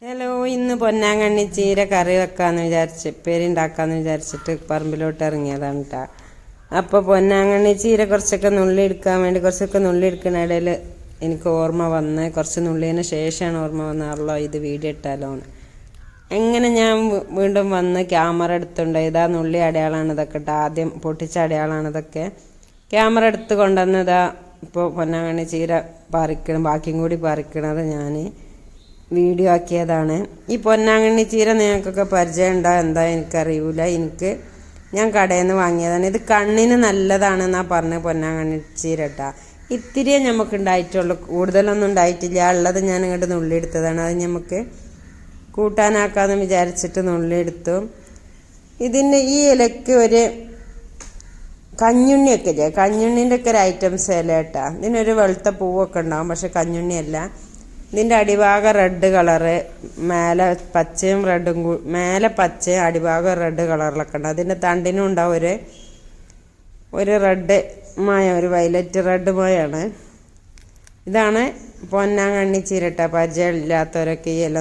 Hello, ഇന്ന് പൊന്നാങ്കണ്ണി ചീര കറി വെക്കാമെന്ന് ഉപ്പേരി ഉണ്ടാക്കാമെന്ന് വിചാരിച്ചിട്ട് പറമ്പിലോട്ട് ഇറങ്ങിയതാണ് കേട്ടോ. അപ്പോൾ പൊന്നാങ്കണ്ണി ചീര കുറച്ചൊക്കെ നുള്ളി എടുക്കാൻ വേണ്ടി കുറച്ചൊക്കെ നുള്ളി എടുക്കുന്ന ഇടയിൽ എനിക്ക് ഓർമ്മ വന്ന്, കുറച്ച് നുള്ളിയതിന് ശേഷമാണ് ഓർമ്മ വന്നാണല്ലോ ഇത് വീഡിയോ ഇട്ടാലോ എന്ന്. അങ്ങനെ ഞാൻ വീണ്ടും വന്ന് ക്യാമറ എടുത്തുണ്ട്. ഇതാ നുള്ളി അടയാളാണ് ഇതൊക്കെ കേട്ടോ. ആദ്യം പൊട്ടിച്ച അടയാളാണ് ഇതൊക്കെ. ക്യാമറ എടുത്ത് കൊണ്ടുവന്നതാ ഇപ്പോൾ പൊന്നാങ്കണ്ണി ചീര പറിക്കണം, ബാക്കിയും കൂടി പറിക്കണത് ഞാൻ വീഡിയോ ആക്കിയതാണ്. ഈ പൊന്നാങ്കണ്ണി ചീര നിങ്ങൾക്കൊക്കെ പരിചയം ഉണ്ടോ എന്താ എനിക്കറിയില്ല. ഞാൻ കടയിൽ നിന്ന് വാങ്ങിയതാണ്. ഇത് കണ്ണിന് നല്ലതാണെന്നാണ് പറഞ്ഞത്. പൊന്നാങ്കണ്ണി ചീര കേട്ടോ. ഇത്തിരിയേ നമുക്ക് ഉണ്ടായിട്ടുള്ളൂ, കൂടുതലൊന്നും ഉണ്ടായിട്ടില്ല. ഉള്ളത് ഞാൻ ഇങ്ങോട്ട് നുള്ളിയെടുത്തതാണ്. അത് നമുക്ക് കൂട്ടാനാക്കാമെന്ന് വിചാരിച്ചിട്ട് നുള്ളിയെടുത്തു. ഇതിൻ്റെ ഈ ഇലയ്ക്ക് ഒരു കഞ്ഞുണ്ണിയൊക്കെ ഇല്ലേ, കഞ്ഞുണ്ണീൻ്റെ ഒക്കെ ഒരു ഐറ്റംസ് ഇല കേട്ടോ. ഇതിനൊരു വെളുത്ത പൂവൊക്കെ ഉണ്ടാവും, പക്ഷെ കഞ്ഞുണ്ണിയല്ല. ഇതിൻ്റെ അടിഭാഗം റെഡ് കളറ്, മേലെ പച്ചയും റെഡും, മേലെ പച്ചയും അടിഭാഗം റെഡ് കളറിലൊക്കെ ഉണ്ട്. അതിൻ്റെ തണ്ടിനും ഉണ്ടാവും ഒരു റെഡ് മായ, ഒരു വയലറ്റ് റെഡ് മായാണ്. ഇതാണ് പൊന്നാങ്കണ്ണി ചീരട്ട. പരിചയമില്ലാത്തവരൊക്കെ ഈ ഇല